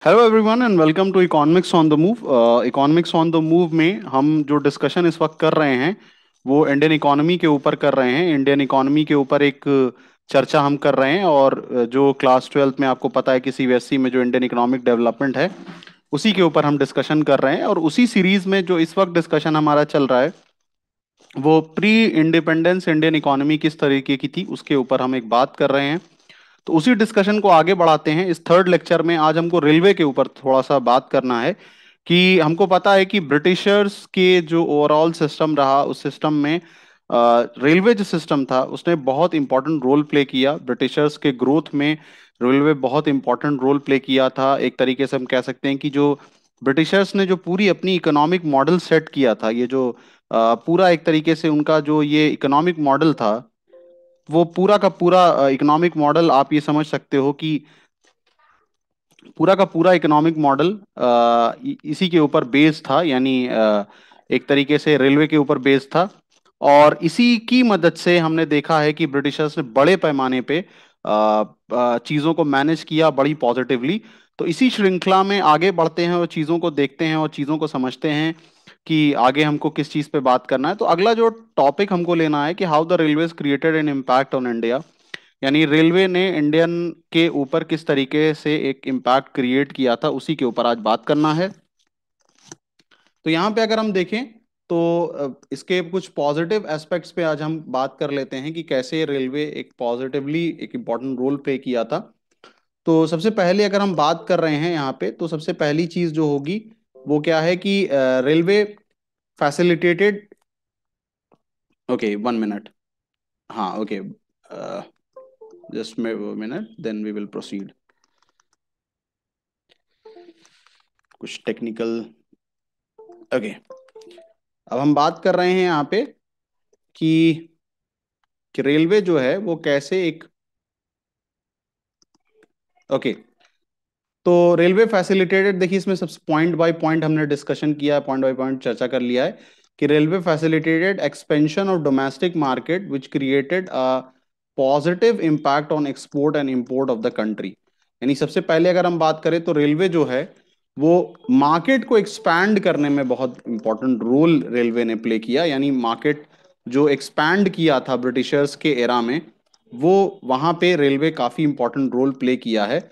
Hello everyone and welcome to economics on the move. Economics on the move में हम जो discussion इस वक्त कर रहे हैं वो इंडियन इकोनॉमी के ऊपर कर रहे हैं। इंडियन इकोनॉमी के ऊपर एक चर्चा हम कर रहे हैं और जो क्लास ट्वेल्थ में आपको पता है कि सीबीएसई में जो इंडियन इकोनॉमिक डेवलपमेंट है उसी के ऊपर हम डिस्कशन कर रहे हैं। और उसी सीरीज में जो इस वक्त डिस्कशन हमारा चल रहा है वो प्री इंडिपेंडेंस इंडियन इकोनॉमी किस तरीके की थी उसके ऊपर हम एक बात कर रहे हैं। तो उसी डिस्कशन को आगे बढ़ाते हैं। इस थर्ड लेक्चर में आज हमको रेलवे के ऊपर थोड़ा सा बात करना है कि हमको पता है कि ब्रिटिशर्स के जो ओवरऑल सिस्टम रहा उस सिस्टम में रेलवे जो सिस्टम था उसने बहुत इंपॉर्टेंट रोल प्ले किया ब्रिटिशर्स के ग्रोथ में। रेलवे बहुत इंपॉर्टेंट रोल प्ले किया था। एक तरीके से हम कह सकते हैं कि जो ब्रिटिशर्स ने जो पूरी अपनी इकोनॉमिक मॉडल सेट किया था, ये जो पूरा एक तरीके से उनका जो ये इकोनॉमिक मॉडल था वो पूरा का पूरा इकोनॉमिक मॉडल आप ये समझ सकते हो कि पूरा का पूरा इकोनॉमिक मॉडल इसी के ऊपर बेस्ड था, यानी एक तरीके से रेलवे के ऊपर बेस्ड था। और इसी की मदद से हमने देखा है कि ब्रिटिशर्स ने बड़े पैमाने पे चीज़ों को मैनेज किया बड़ी पॉजिटिवली। तो इसी श्रृंखला में आगे बढ़ते हैं और चीज़ों को देखते हैं और चीज़ों को समझते हैं कि आगे हमको किस चीज़ पे बात करना है। तो अगला जो टॉपिक हमको लेना है कि how the railways created an impact on India, यानी रेलवे ने इंडियन के ऊपर किस तरीके से एक इम्पैक्ट क्रिएट किया था, उसी के ऊपर आज बात करना है। तो यहाँ पे अगर हम देखें तो इसके कुछ पॉजिटिव एस्पेक्ट्स पे आज हम बात कर लेते हैं कि कैसे रेलवे एक पॉजिटिवली एक इम्पॉर्टेंट रोल प्ले किया था। तो सबसे पहले अगर हम बात कर रहे हैं यहाँ पे तो सबसे पहली चीज जो होगी वो क्या है कि रेलवे फैसिलिटेटेड। Okay, 1 minute. हाँ, okay, just minute then we will proceed. कुछ टेक्निकल। ओके, अब हम बात कर रहे हैं यहाँ पे कि रेलवे जो है वो कैसे एक। ओके, तो रेलवे फैसिलिटेटेड, देखिए इसमें सब पॉइंट बाय पॉइंट हमने डिस्कशन किया है, पॉइंट बाय पॉइंट चर्चा कर लिया है कि railway facilitated expansion of domestic market which created a positive impact on export and import of the country. यानी सबसे पहले अगर हम बात करें तो रेलवे जो है वो मार्केट को एक्सपैंड करने में बहुत इंपॉर्टेंट रोल रेलवे ने प्ले किया। यानी मार्केट जो एक्सपैंड किया था ब्रिटिशर्स के एरा में, वो वहां पे रेलवे काफी इंपॉर्टेंट रोल प्ले किया है।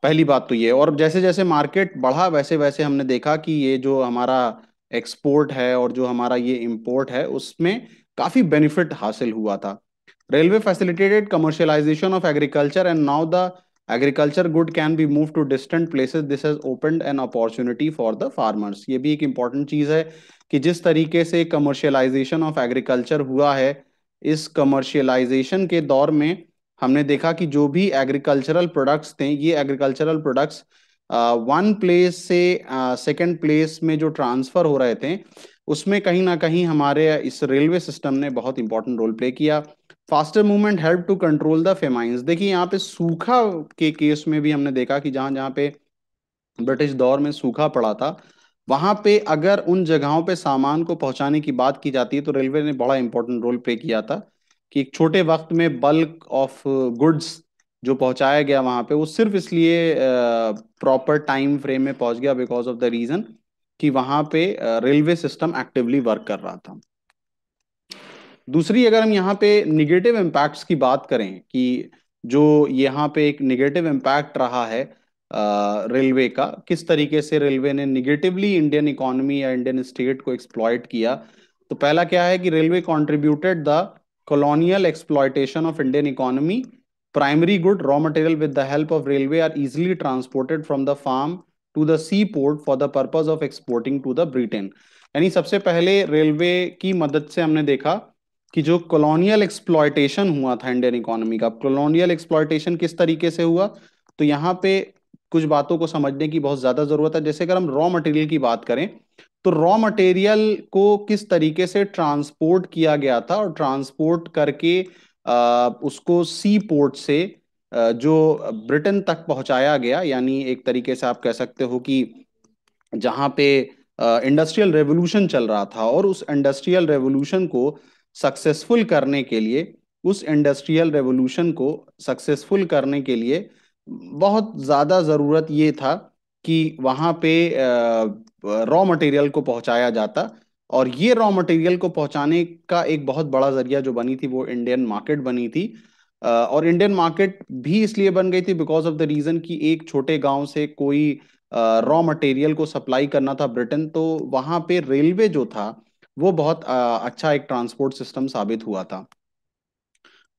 पहली बात तो ये, और जैसे जैसे मार्केट बढ़ा वैसे वैसे हमने देखा कि ये जो हमारा एक्सपोर्ट है और जो हमारा ये इंपोर्ट है उसमें काफी बेनिफिट हासिल हुआ था। Railway facilitated commercialisation of agriculture and now the agriculture good can be move to distant places. This has opened an opportunity for the farmers. ये भी एक इंपॉर्टेंट चीज है कि जिस तरीके से कमर्शियलाइजेशन ऑफ एग्रीकल्चर हुआ है, इस कमर्शियलाइजेशन के दौर में हमने देखा कि जो भी एग्रीकल्चरल प्रोडक्ट्स थे, ये एग्रीकल्चरल प्रोडक्ट्स वन प्लेस से सेकंड प्लेस में जो ट्रांसफर हो रहे थे उसमें कहीं ना कहीं हमारे इस रेलवे सिस्टम ने बहुत इंपॉर्टेंट रोल प्ले किया। Faster movement help to control the famines. देखिए यहाँ पे सूखा के केस में भी हमने देखा कि जहां जहां पे ब्रिटिश दौर में सूखा पड़ा था वहां पे अगर उन जगहों पे सामान को पहुंचाने की बात की जाती है तो रेलवे ने बड़ा इंपॉर्टेंट रोल प्ले किया था कि एक छोटे वक्त में बल्क ऑफ गुड्स जो पहुंचाया गया वहां पे वो सिर्फ इसलिए प्रॉपर टाइम फ्रेम में पहुंच गया बिकॉज ऑफ द रीजन कि वहां पे रेलवे सिस्टम एक्टिवली वर्क कर रहा था। दूसरी, अगर हम यहाँ पे निगेटिव इम्पैक्ट्स की बात करें कि जो यहाँ पे एक निगेटिव इम्पैक्ट रहा है रेलवे का, किस तरीके से रेलवे ने निगेटिवली इंडियन इकोनॉमी या इंडियन स्टेट को एक्सप्लॉइट किया, तो पहला क्या है कि railway contributed the colonial exploitation of Indian economy. Primary good raw material with the help of railway are easily transported from the farm to the seaport for the purpose of exporting to the Britain. यानी सबसे पहले railway की मदद से हमने देखा कि जो कॉलोनियल एक्सप्लॉयटेशन हुआ था इंडियन इकोनॉमी का, कॉलोनियल एक्सप्लॉयटेशन किस तरीके से हुआ, तो यहाँ पे कुछ बातों को समझने की बहुत ज्यादा जरूरत है। जैसे अगर हम रॉ मटेरियल की बात करें तो रॉ मटेरियल को किस तरीके से ट्रांसपोर्ट किया गया था और ट्रांसपोर्ट करके उसको सी पोर्ट से जो ब्रिटेन तक पहुंचाया गया। यानी एक तरीके से आप कह सकते हो कि जहां पे इंडस्ट्रियल रेवोल्यूशन चल रहा था और उस इंडस्ट्रियल रेवोल्यूशन को सक्सेसफुल करने के लिए उस इंडस्ट्रियल रेवोल्यूशन को सक्सेसफुल करने के लिए बहुत ज्यादा जरूरत ये था कि वहां पे रॉ मटेरियल को पहुंचाया जाता, और ये रॉ मटेरियल को पहुंचाने का एक बहुत बड़ा जरिया जो बनी थी वो इंडियन मार्केट बनी थी। और इंडियन मार्केट भी इसलिए बन गई थी बिकॉज ऑफ द रीजन कि एक छोटे गांव से कोई रॉ मटेरियल को सप्लाई करना था ब्रिटेन, तो वहां पे रेलवे जो था वो बहुत अच्छा एक ट्रांसपोर्ट सिस्टम साबित हुआ था।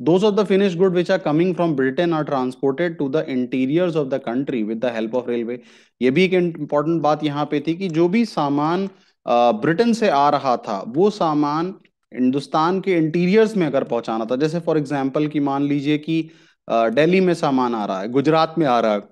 Those of the finished good which are coming from Britain are transported to the interiors of the country with the help of railway। ये भी एक इम्पॉर्टेंट बात यहाँ पे थी कि जो भी सामान ब्रिटेन से आ रहा था वो सामान हिंदुस्तान के इंटीरियर्स में अगर पहुंचाना था, जैसे फॉर एग्जांपल कि मान लीजिए कि दिल्ली में सामान आ रहा है, गुजरात में आ रहा है,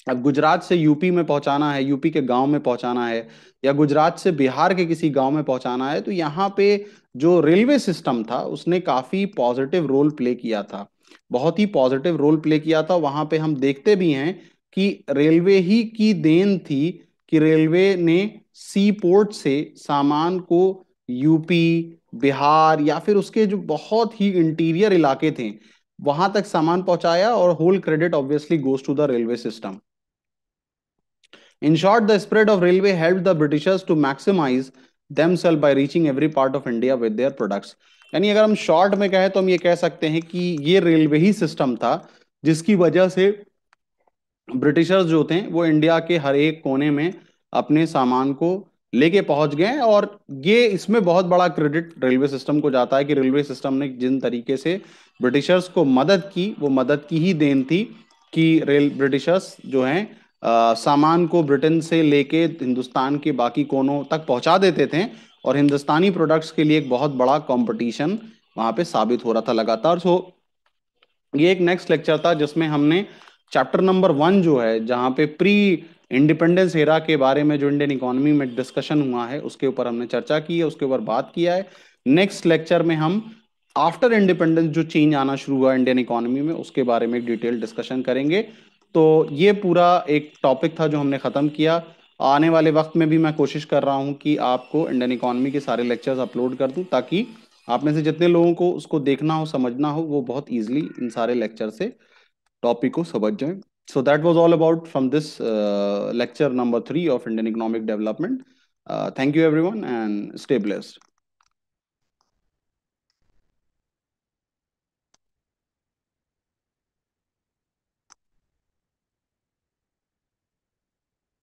अब गुजरात से यूपी में पहुंचाना है, यूपी के गांव में पहुंचाना है, या गुजरात से बिहार के किसी गांव में पहुंचाना है, तो यहाँ पे जो रेलवे सिस्टम था उसने काफी पॉजिटिव रोल प्ले किया था, बहुत ही पॉजिटिव रोल प्ले किया था। वहां पे हम देखते भी हैं कि रेलवे ही की देन थी कि रेलवे ने सी पोर्ट से सामान को यूपी, बिहार या फिर उसके जो बहुत ही इंटीरियर इलाके थे वहां तक सामान पहुंचाया, और whole credit obviously goes to the railway system. In short, the spread of railway helped the Britishers to maximize themselves by reaching every part of India with their products। यानी अगर हम शॉर्ट में कहें तो हम ये कह सकते हैं कि ये रेलवे ही सिस्टम था जिसकी वजह से ब्रिटिशर्स जो थे वो इंडिया के हर एक कोने में अपने सामान को लेके पहुंच गए। और ये इसमें बहुत बड़ा क्रेडिट रेलवे सिस्टम को जाता है कि रेलवे सिस्टम ने जिन तरीके से ब्रिटिशर्स को मदद की वो मदद की ही देन थी कि रेल ब्रिटिशर्स जो हैं सामान को ब्रिटेन से लेके हिंदुस्तान के बाकी कोनों तक पहुंचा देते थे, और हिंदुस्तानी प्रोडक्ट्स के लिए एक बहुत बड़ा कंपटीशन वहां पे साबित हो रहा था लगातार। सो ये एक नेक्स्ट लेक्चर था जिसमें हमने चैप्टर नंबर 1 जो है, जहाँ पे प्री इंडिपेंडेंस एरा के बारे में जो इंडियन इकोनॉमी में डिस्कशन हुआ है उसके ऊपर हमने चर्चा की है, उसके ऊपर बात किया है। नेक्स्ट लेक्चर में हम आफ्टर इंडिपेंडेंस जो चेंज आना शुरू हुआ इंडियन इकोनॉमी में उसके बारे में डिटेल डिस्कशन करेंगे। तो ये पूरा एक टॉपिक था जो हमने खत्म किया। आने वाले वक्त में भी मैं कोशिश कर रहा हूँ कि आपको इंडियन इकोनॉमी के सारे लेक्चर्स अपलोड कर दूं, ताकि आप में से जितने लोगों को उसको देखना हो, समझना हो, वो बहुत इजीली इन सारे लेक्चर से टॉपिक को समझ जाएं। So that was all about from this lecture number 3 of Indian economic development. Thank you everyone and stay blessed.